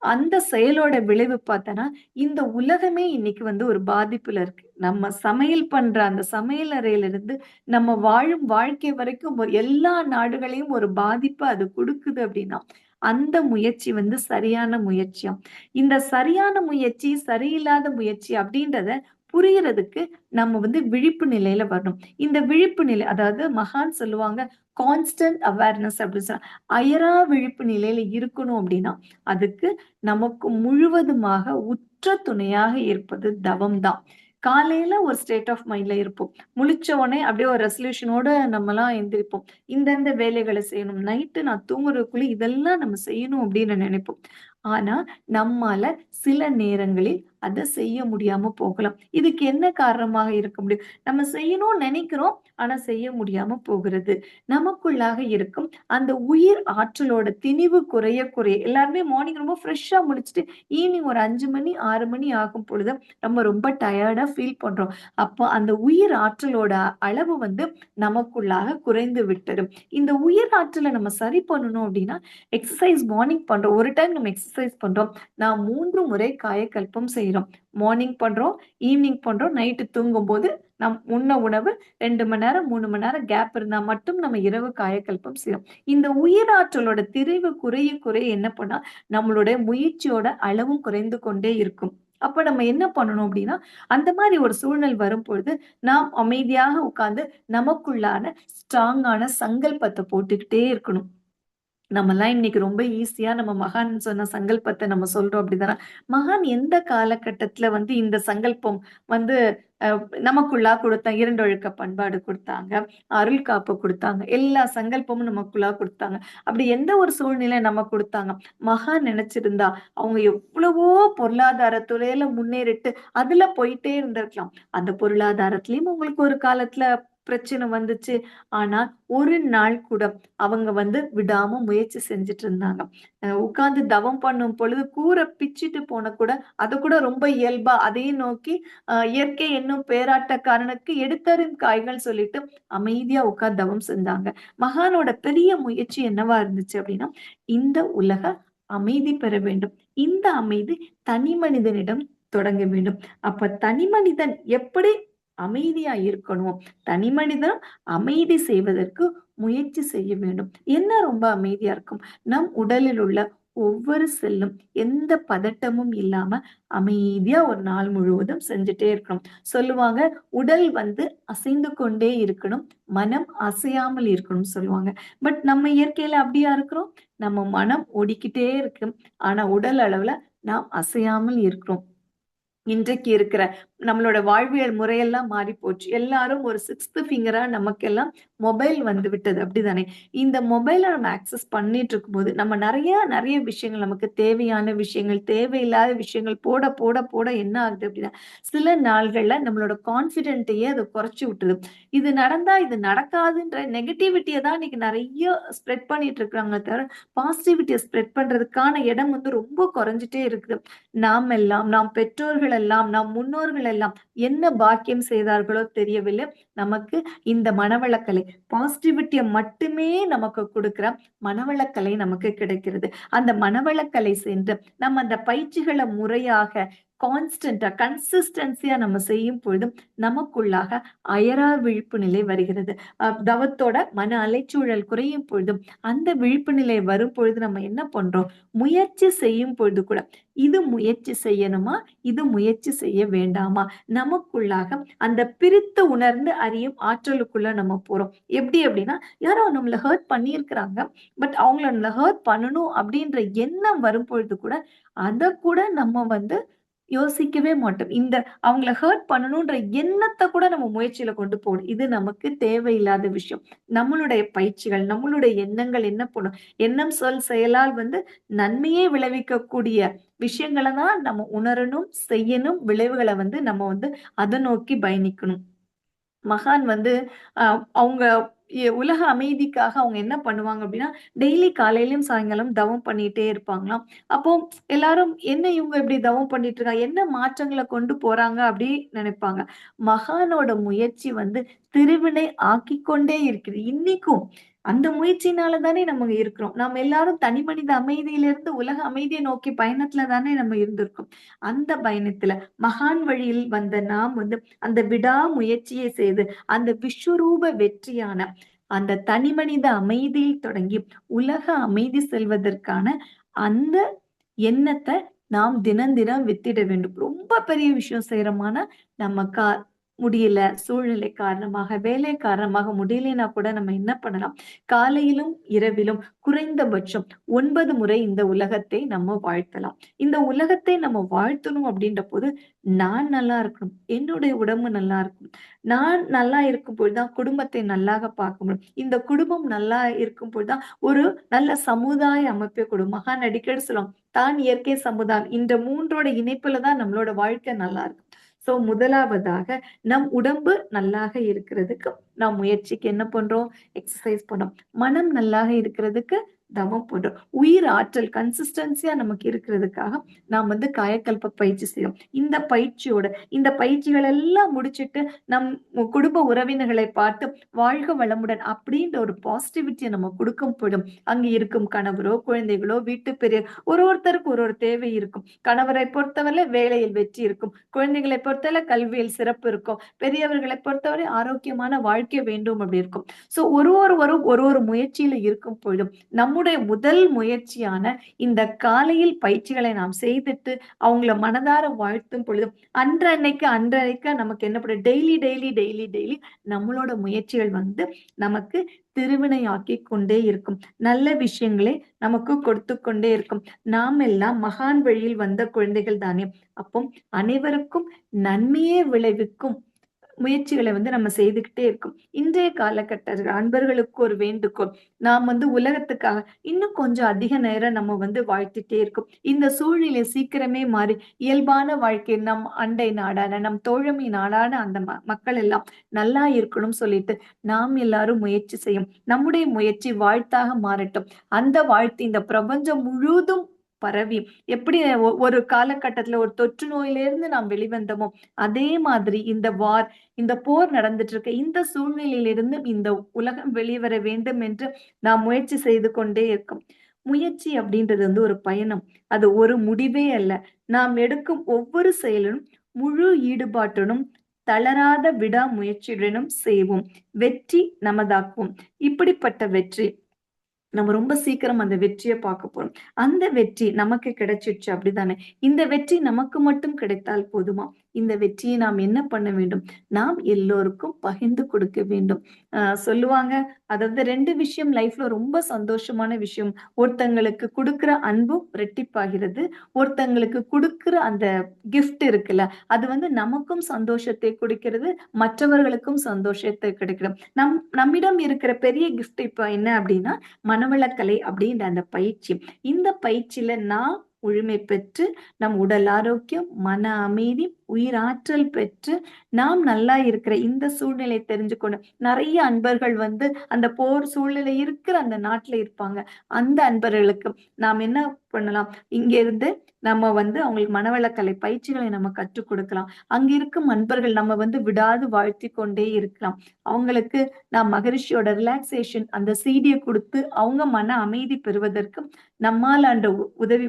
அந்த செயலோட விளைவு பார்த்தன்னா, இந்த உலகமே இன்னைக்கு வந்து ஒரு பாதிப்புல இருக்கு. நம்ம சமையல் பண்ற அந்த சமையல் அறையிலிருந்து, நம்ம வாழும் வாழ்க்கை வரைக்கும் எல்லா நாடுகளையும் ஒரு பாதிப்ப அது குடுக்குது அப்படின்னா, அந்த முயற்சி வந்து சரியான முயற்சியாம். இந்த சரியான முயற்சி, சரியில்லாத முயற்சி அப்படின்றத புரியறதுக்கு நம்ம வந்து விழிப்பு நிலையில வரணும். இந்த விழிப்பு நிலை அதாவது மகான் சொல்லுவாங்க, கான்ஸ்டன்ட் அவேர்னஸ் அப்படின்னு அயரா விழிப்பு நிலையில இருக்கணும் அப்படின்னா, அதுக்கு நமக்கு முழுவதுமாக உற்ற துணையாக இருப்பது தவம் தான். காலையில ஒரு ஸ்டேட் ஆஃப் மைண்ட்ல இருப்போம். முழிச்ச உடனே அப்படியே ஒரு ரெசல்யூஷனோட நம்மலாம் எந்திரிப்போம். இந்தந்த வேலைகள செய்யணும். நைட்டு நான் தூங்குறதுக்குள்ள இதெல்லாம் நம்ம செய்யணும் அப்படின்னு நினைப்போம். ஆனா, நம்மால சில நேரங்களில் அத செய்ய முடியாம போகலாம். இதுக்கு என்ன காரணமாக இருக்க முடியும்? நம்ம செய்யணும்னு நெனைக்கிறோம். ஆனா செய்ய முடியாம போகிறது. நமக்குள்ளாக இருக்கும் அந்த உயிர் ஆற்றலோட திணிவு குறைய குறைய எல்லாருமே மார்னிங் ரொம்ப ஃப்ரெஷ்ஷா முழிச்சுட்டு, ஈவினிங் ஒரு 5 மணி, 6 மணி ஆகும் பொழுது நம்ம ரொம்ப டயர்டா ஃபீல் பண்றோம். அப்போ அந்த உயிர் ஆற்றலோட அளவு வந்து நமக்குள்ளாக குறைந்து விட்டது. இந்த உயிர் ஆற்றல நம்ம சரி பண்ணணும் அப்டின்னா, எக்சர்சைஸ் மார்னிங் பண்றோம். ஒரு டைம் நம்ம எக்சர்சைஸ் பண்றோம். நான் 3 முறை காயகல்பம் செய்றோம். மார்னிங் பண்றோம், ஈவினிங் பண்றோம், நைட்டு தூங்கும்போது நம் உண்ண உணவு 2 மணி நேரம், 3 மணி நேரம் கேப் இருந்தா மட்டும் நம்ம இரவு காயகல்பம் செய்றோம். இந்த உயிராற்றலோட திரிவு குறைய குறைய என்ன பண்ணா, நம்மளுடைய முயற்சியோட அளவும் குறைந்து கொண்டே இருக்கும். அப்ப நம்ம என்ன பண்ணணும் அப்டின்னா, அந்த மாரி ஒரு சூழ்நிலை வரும்பொழுது, நாம் அமைதியாக உட்கார்ந்து நமக்குள்ளான ஸ்ட்ராங்கான சங்கல்பத்த போட்டுக்கிட்டே இருக்கணும். நம்மலாம் இன்னைக்கு ரொம்ப ஈஸியா நம்ம மகான் சொன்ன சங்கல்பத்த நம்ம சொல்றோம் அப்படிதானே. மகான் எந்த காலகட்டத்துல வந்து இந்த சங்கல்பம் வந்து அ நமக்குள்ளா குடுத்தாங்க. 2 ஒழுக்க பண்பாடு குடுத்தாங்க. அருள் காப்பு குடுத்தாங்க. எல்லா சங்கல்பமும் நமக்குள்ளா குடுத்தாங்க. அப்படி எந்த ஒரு சூழ்நிலை நமக்கு குடுத்தாங்க. மகான் நினைச்சிருந்தா, அவங்க எவ்வளவோ பொருளாதார துறையில முன்னேறிட்டு, அதுல போயிட்டே இருந்திருக்கலாம். அந்த பொருளாதாரத்திலயும் உங்களுக்கு ஒரு காலத்துல பிரச்சனை வந்துச்சு. ஆனா, ஒரு நாள் கூட அவங்க வந்து விடாம முயற்சி செஞ்சுட்டு இருந்தாங்க. உட்கார்ந்து தவம் பண்ணும் பொழுது கூர பிச்சுட்டு போன கூட, அத கூட ரொம்ப இயல்பா அதையும் நோக்கி இயற்கை என்னும் பேராட்டக்காரனுக்கு எடுத்தரும் காய்கள் சொல்லிட்டு அமைதியா உட்கார்ந்து தவம் செஞ்சாங்க. மகானோட பெரிய முயற்சி என்னவா இருந்துச்சு அப்படின்னா, இந்த உலக அமைதி பெற வேண்டும். இந்த அமைதி தனி மனிதனிடம் தொடங்க வேண்டும். அப்ப தனி மனிதன் எப்படி அமைதியா இருக்கணும்? தனி மனிதன் அமைதி செய்வதற்கு முயற்சி செய்ய வேண்டும். என்ன ரொம்ப அமைதியா இருக்கும்? நம் உடலில் உள்ள ஒவ்வொரு செல்லும் எந்த பதட்டமும் இல்லாம அமைதியா ஒரு நாள் முழுவதும் செஞ்சுட்டே இருக்கணும். சொல்லுவாங்க, உடல் வந்து அசைந்து கொண்டே இருக்கணும். மனம் அசையாமல் இருக்கணும்னு சொல்லுவாங்க. பட் நம்ம இயற்கையில அப்படியா இருக்கிறோம்? நம்ம மனம் ஓடிக்கிட்டே இருக்கு. ஆனா உடல் அளவுல நாம் அசையாமல் இருக்கிறோம். இன்றைக்கு இருக்கிற நம்மளோட வாழ்வியல் முறையெல்லாம் மாறிப் போச்சு. எல்லாரும் ஒரு 6த் ஃபிங்கரா நமக்கெல்லாம் மொபைல் வந்து விட்டது. அப்படிதானே? இந்த மொபைல நம்ம ஆக்சஸ் பண்ணிட்டு இருக்கும்போது, நம்ம நெறைய விஷயங்கள் நமக்கு தேவையான விஷயங்கள், தேவையில்லாத விஷயங்கள் போட என்ன ஆகுது அப்படின்னா, சில நாள்கள்ல நம்மளோட கான்ஃபிடென்ட்டையே அது குறைச்சு விட்டுருது. இது நடந்தா இது நடக்காதுன்ற நெகட்டிவிட்டிய தான் இன்னைக்கு நெறைய ஸ்ப்ரெட் பண்ணிட்டு இருக்காங்க தவிர, பாசிட்டிவிட்டிய ஸ்ப்ரெட் பண்றதுக்கான இடம் வந்து ரொம்ப குறைஞ்சுட்டே இருக்குது. நாம் பெற்றோர்கள் எல்லாம், நம் முன்னோர்கள் எல்லாம் என்ன பாக்கியம் செய்தார்களோ தெரியவில்லை. நமக்கு இந்த மனவளக்கலை பாசிட்டிவிட்டிய மட்டுமே நமக்கு குடுக்கிற மனவளக்கலை நமக்கு கிடைக்கிறது. அந்த மனவளக்கலை சென்று நம்ம அந்த பயிற்சிகள முறையாக கன்சிஸ்டன்சியா நம்ம செய்யும் பொழுது நமக்குள்ளாக அயரா விழிப்பு நிலை வருகிறது. தவத்தோட மன அலைச்சூழல் குறையும் பொழுதும் அந்த விழிப்பு நிலை வரும் பொழுது நம்ம என்ன பண்றோம்? முயற்சி செய்யும் பொழுது கூட இது முயற்சி செய்யணுமா? இது முயற்சி செய்ய வேண்டாமா? நமக்குள்ளாக அந்த பிரித்து உணர்ந்து அறியும் ஆற்றலுக்குள்ள நம்ம போறோம். எப்படி அப்படின்னா, யாரோ நம்மள ஹர்ட் பண்ணியிருக்கிறாங்க. பட் அவங்கள நம்மள ஹர்ட் பண்ணணும் அப்படின்ற எண்ணம் வரும்பொழுது கூட, அத கூட நம்ம வந்து யோசிக்கவே மாட்டோம். அவங்கள ஹர்ட் பண்ணணுன்ற எண்ணத்த கூட நம்ம முயற்சியில கொண்டு போகணும். இது நமக்கு தேவையில்லாத விஷயம். நம்மளுடைய பயிற்சிகள், நம்மளுடைய எண்ணங்கள் என்ன பண்ணும்? எண்ணம், சொல், செயலால் நன்மையே விளைவிக்கக்கூடிய விஷயங்கள தான் நம்ம உணரணும், செய்யணும். விளைவுகள நம்ம அத நோக்கி பயணிக்கணும். மகான் அ அவங்க உலக அமைதிக்காக அவங்க என்ன பண்ணுவாங்க அப்படின்னா, டெய்லி காலையிலயும் சாயங்காலம் தவம் பண்ணிட்டே இருப்பாங்களாம். அப்போ எல்லாரும் என்ன இவங்க இப்படி தவம் பண்ணிட்டு இருக்காங்க? என்ன மாற்றங்கள கொண்டு போறாங்க அப்படி நினைப்பாங்க. மகானோட முயற்சி திருவினை ஆக்கிக் கொண்டே இருக்குது. இன்னைக்கும் அந்த முயற்சியினால தானே நம்ம இருக்கிறோம். நம்ம எல்லாரும் தனி மனித அமைதியிலிருந்து உலக அமைதியை நோக்கி பயணத்துல தானே நம்ம இருந்திருக்கோம். அந்த பயணத்துல மகான் வழியில் வந்த நாம் அந்த விடா முயற்சியை செய்து அந்த விஸ்வரூப வெற்றியான அந்த தனிமனித அமைதியில் தொடங்கி உலக அமைதி செல்வதற்கான அந்த எண்ணத்தை நாம் தினம் தினம் வித்திட வேண்டும். ரொம்ப பெரிய விஷயம் செய்யறோமான நம்ம முடியல, சூழ்நிலை காரணமாக, வேலை காரணமாக முடியலைன்னா கூட நம்ம என்ன பண்ணலாம்? காலையிலும் இரவிலும் குறைந்தபட்சம் 9 முறை இந்த உலகத்தை நம்ம வாழ்த்தலாம். இந்த உலகத்தை நம்ம வாழ்த்தணும் அப்படின்ற போது நான் நல்லா இருக்கணும், என்னுடைய உடம்பு நல்லா இருக்கும், நான் நல்லா இருக்கும் பொழுதுதான் குடும்பத்தை நல்லாக பார்க்க முடியும். இந்த குடும்பம் நல்லா இருக்கும் பொழுதுதான் ஒரு நல்ல சமுதாய அமைப்பை கொடுக்கும். மகான் அடிக்கடி சொல்லுவாங்க, தான் இயற்கை சமுதாயம் இந்த மூன்றோட இணைப்புல தான் நம்மளோட வாழ்க்கை நல்லா இருக்கும். சோ முதலாவதாக நம் உடம்பு நல்லாக இருக்கிறதுக்கு நாம் முயற்சிக்கு என்ன பண்றோம்? எக்ஸசைஸ் பண்றோம். மனம் நல்லாக இருக்கிறதுக்கு தவம் பண்றோம். உயிர் ஆற்றல் கன்சிஸ்டன்சியா நமக்கு இருக்கிறதுக்காக நாம் காயக்கல்ப பயிற்சி செய்யும். இந்த பயிற்சிகள் எல்லாம் முடிச்சிட்டு நம் குடும்ப உறவினர்களை பார்த்து வாழ்க வளமுடன் அப்படின்ற ஒரு பாசிட்டிவிட்டியை நம்ம கொடுக்கும் போதும் அங்க இருக்கும் கணவரோ குழந்தைகளோ வீட்டு பெரியர் ஒருத்தருக்கு ஒரு தேவை இருக்கும். கணவரை பொறுத்தவரை வேலையில் வெற்றி இருக்கும், குழந்தைகளை பொறுத்தவரை கல்வியில் சிறப்பு இருக்கும், பெரியவர்களை பொறுத்தவரை ஆரோக்கியமான வாழ்க்கை வேண்டும் அப்படி இருக்கும். சோ ஒருவரும் ஒரு முயற்சியில இருக்கும் பொழுதும் நம்முடைய முதல் முயற்சியான இந்த காலையில் பயிற்சிகளை நாம் செய்துட்டு அவங்கள மனதார வாழ்த்தும் பொழுதும் அன்றன்னைக்கு நமக்கு என்ன பண்ண டெய்லி டெய்லி டெய்லி டெய்லி நம்மளோட முயற்சிகள் நமக்கு திருவினையாக்கி கொண்டே இருக்கும். நல்ல விஷயங்களை நமக்கு கொடுத்து கொண்டே இருக்கும். நாம் எல்லாம் மகான் வழியில் வந்த குழந்தைகள் தானே. அப்போ அனைவருக்கும் நன்மையே விளைவிக்கும் முயற்சிகளை நம்ம செய்துகிட்டே இருக்கோம். இன்றைய காலகட்ட அன்பர்களுக்கு ஒரு வேண்டுகோள், நாம் உலகத்துக்காக இன்னும் கொஞ்சம் அதிக நேரம் நம்ம வாழ்த்திட்டே இருக்கோம். இந்த சூழ்நிலை சீக்கிரமே மாறி இயல்பான வாழ்க்கை நம் அண்டை நாடான நம் தோழமை நாடான அந்த மக்கள் எல்லாம் நல்லா இருக்கணும் சொல்லிட்டு நாம் எல்லாரும் முயற்சி செய்யும். நம்முடைய முயற்சி வாழ்த்தாக மாறட்டும். அந்த வாழ்த்து இந்த பிரபஞ்சம் முழுதும் பரவி எப்படி ஒரு காலகட்டத்துல ஒரு தொற்று நோயிலிருந்து நாம் வெளிவந்தோமோ அதே மாதிரி இந்த போர் நடந்துட்டு இருக்க இந்த சூழ்நிலையிலிருந்து இந்த உலகம் வெளிவர வேண்டும் என்று நாம் முயற்சி செய்து கொண்டே இருக்கோம். முயற்சி அப்படின்றது ஒரு பயணம், அது ஒரு முடிவே அல்ல. நாம் எடுக்கும் ஒவ்வொரு செயலும் முழு ஈடுபாட்டுடனும் தளராத விடா முயற்சியுடனும் செய்வோம். வெற்றி நமதாக்குவோம். இப்படிப்பட்ட வெற்றி நம்ம ரொம்ப சீக்கிரம் அந்த வெற்றியை பார்க்க போறோம். அந்த வெற்றி நமக்கு கிடைச்சிடுச்சு அப்படிதானே. இந்த வெற்றி நமக்கு மட்டும் கிடைத்தால் போதுமா? இந்த வெற்றியை நாம் என்ன பண்ண வேண்டும்? நாம் எல்லோருக்கும் பகிர்ந்து கொடுக்க வேண்டும். சொல்லுவாங்க, அதாவது 2 விஷயம் லைஃப்ல ரொம்ப சந்தோஷமான விஷயம். ஒருத்தங்களுக்கு கொடுக்கிற அன்பும் ரெட்டிப்பாகிறது, ஒருத்தங்களுக்கு கொடுக்கிற அந்த கிஃப்ட் இருக்குல்ல அது நமக்கும் சந்தோஷத்தை கொடுக்கிறது, மற்றவர்களுக்கும் சந்தோஷத்தை கிடைக்கிறது. நம்மிடம் இருக்கிற பெரிய கிஃப்ட் இப்ப என்ன அப்படின்னா மனவளக்கலை அப்படின்ற அந்த பயிற்சி. இந்த பயிற்சியில நான் முழுமை பெற்று நம் உடல் ஆரோக்கியம், மன அமைதி, உயிராற்றல் பெற்று நாம் நல்லா இருக்கிற இந்த சூழ்நிலை தெரிஞ்சுக்கொண்டு நிறைய அன்பர்கள் அந்த போர் சூழ்நிலை இருக்கிற அந்த நாட்டுல இருப்பாங்க. அந்த அன்பர்களுக்கு நாம் என்ன பண்ணலாம்? இங்க இருந்து நம்ம அவங்களுக்கு மனவளக்கலை பயிற்சிகளை நம்ம கற்றுக் கொடுக்கலாம். அங்க இருக்கும் அன்பர்கள் நம்ம விடாது வாழ்த்தி கொண்டே இருக்கலாம். அவங்களுக்கு நாம் மகரிஷியோட ரிலாக்ஸேஷன் அந்த சீடியை கொடுத்து அவங்க மன அமைதி பெறுவதற்கு நம்மால் அந்த உதவி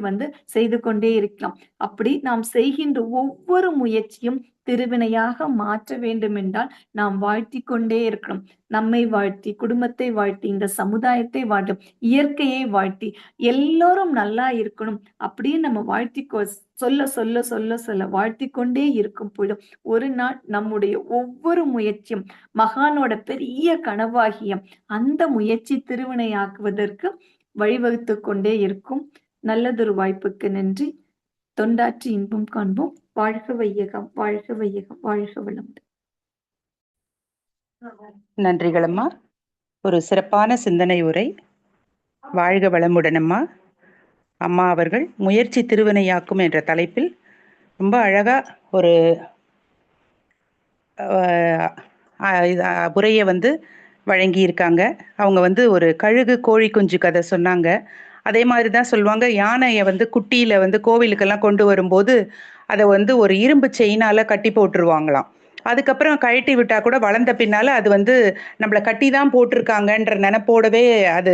செய்து கொண்டே இருக்கலாம். அப்படி நாம் செய்கின்ற ஒவ்வொரு முயற்சியும் திருவினையாக மாற்ற வேண்டும் என்றால் நாம் வாழ்த்தி கொண்டே இருக்கணும். நம்மை வாழ்த்தி, குடும்பத்தை வாழ்த்தி, இந்த சமுதாயத்தை வாழ்த்தி, இயற்கையை வாழ்த்தி, எல்லோரும் நல்லா இருக்கணும் அப்படின்னு நம்ம வாழ்த்தி சொல்ல சொல்ல சொல்ல சொல்ல வாழ்த்தி கொண்டே இருக்கும் பொழுது ஒரு நாள் நம்முடைய ஒவ்வொரு முயற்சியும் மகானோட பெரிய கனவாகிய அந்த முயற்சி திருவினையாக்குவதற்கு வழிவகுத்து கொண்டே இருக்கும். நல்லதொரு வாய்ப்புக்கு நன்றி. தொண்டாற்றி இன்பம் காண்போம். வாழ்க வையகம், வாழ்க வையகம், வாழ்க வளமுடன். நன்றிகள் அம்மா. ஒரு சிறப்பான சிந்தனை உரை. வாழ்க வளமுடன் அம்மா. அம்மா அவர்கள் முயற்சி திருவினையாக்கும் என்ற தலைப்பில் ரொம்ப அழகா ஒரு உரையை வழங்கியிருக்காங்க. அவங்க ஒரு கழுகு கோழி குஞ்சு கதை சொன்னாங்க. அதே மாதிரி தான் சொல்லுவாங்க, யானையை குட்டியில் கோவிலுக்கெல்லாம் கொண்டு வரும்போது அதை ஒரு இரும்பு செயினால் கட்டி போட்டுருவாங்களாம். அதுக்கப்புறம் கழட்டி விட்டால் கூட வளர்ந்த பின்னால் அது நம்மளை கட்டி தான் போட்டிருக்காங்கன்ற நினைப்போடவே அது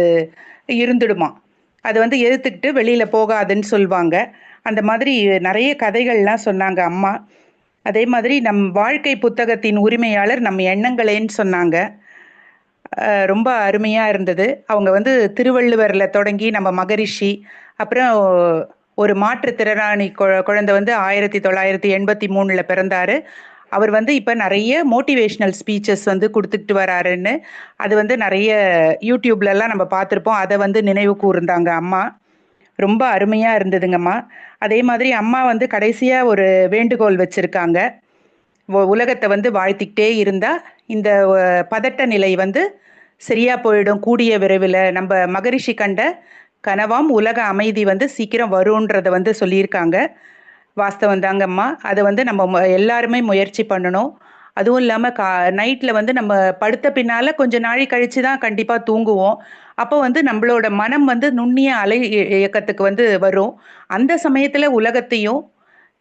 இருந்துடுமா. அது எதிர்த்துக்கிட்டு வெளியில் போகாதுன்னு சொல்லுவாங்க. அந்த மாதிரி நிறைய கதைகள்லாம் சொன்னாங்க அம்மா. அதே மாதிரி நம் வாழ்க்கை புத்தகத்தின் உரிமையாளர் நம் எண்ணங்களேன்னு சொன்னாங்க. ரொம்ப அருமையாக இருந்தது. அவங்க திருவள்ளுவரில் தொடங்கி நம்ம மகரிஷி, அப்புறம் ஒரு மாற்றுத்திறனாளி குழந்தை 1983 பிறந்தாரு. அவர் இப்போ நிறைய மோட்டிவேஷ்னல் ஸ்பீச்சஸ் கொடுத்துக்கிட்டு வராருன்னு அது நிறைய யூடியூப்லலாம் நம்ம பார்த்துருப்போம். அதை நினைவு கூர்ந்தாங்க அம்மா. ரொம்ப அருமையாக இருந்ததுங்கம்மா. அதே மாதிரி அம்மா கடைசியாக ஒரு வேண்டுகோள் வச்சுருக்காங்க. உலகத்தை வாழ்த்திக்கிட்டே இருந்தால் இந்த பதட்ட நிலை சரியா போயிடும் கூடிய விரைவில். நம்ம மகரிஷி கண்ட கனவாம் உலக அமைதி சீக்கிரம் வரும்ன்றத சொல்லியிருக்காங்க. வாஸ்தவம் தாங்கம்மா. அதை நம்ம எல்லாருமே முயற்சி பண்ணணும். அதுவும் இல்லாமல் நைட்டில் நம்ம படுத்த பின்னால் கொஞ்சம் நாளை கழித்து தான் கண்டிப்பாக தூங்குவோம். அப்போ நம்மளோட மனம் நுண்ணிய அலை இயக்கத்துக்கு வரும். அந்த சமயத்தில் உலகத்தையும்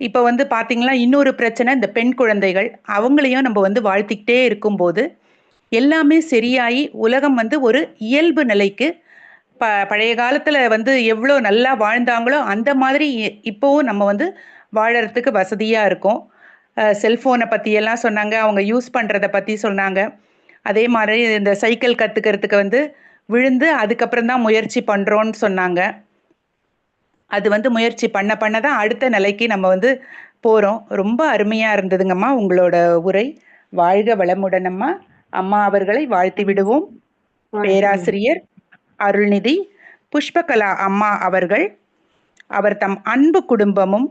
இப்போ பார்த்தீங்களா, இன்னொரு பிரச்சனை இந்த பெண் குழந்தைகள், அவங்களையும் நம்ம வாழ்த்திக்கிட்டே இருக்கும்போது எல்லாமே சரியாகி உலகம் ஒரு இயல்பு நிலைக்கு பழைய காலத்தில் எவ்வளோ நல்லா வாழ்ந்தாங்களோ அந்த மாதிரி இப்போவும் நம்ம வாழறதுக்கு வசதியாக இருக்கும். செல்ஃபோனை பற்றியெல்லாம் சொன்னாங்க, அவங்க யூஸ் பண்ணுறதை பற்றி சொன்னாங்க. அதே மாதிரி இந்த சைக்கிள் கற்றுக்கிறதுக்கு விழுந்து அதுக்கப்புறம் தான் முயற்சி பண்ணுறோன்னு சொன்னாங்க. அது முயற்சி பண்ண தான் அடுத்த நிலைக்கு நம்ம போகிறோம். ரொம்ப அருமையாக இருந்ததுங்கம்மா உங்களோட உரை. வாழ்க வளமுடனம்மா. அம்மா அவர்களை வாழ்த்தி விடுவோம். பேராசிரியர் அருள்நிதி புஷ்பகலா அம்மா அவர்கள் அவர் தம் அன்பு குடும்பமும்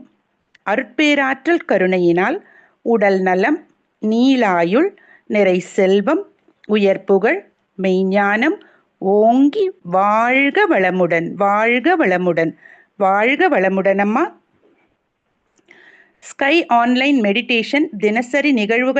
அருட்பேராற்றல் கருணையினால் உடல் நலம், நீளாயுள், நிறை செல்வம், உயர் புகழ், மெய்ஞானம் ஓங்கி வாழ்க வளமுடன், வாழ்க வளமுடன், வாழ்க வளமுடன் அம்மா. ஸ்கை ஆன்லைன் மெடிடேஷன் தினசரி நிகழ்வுகள்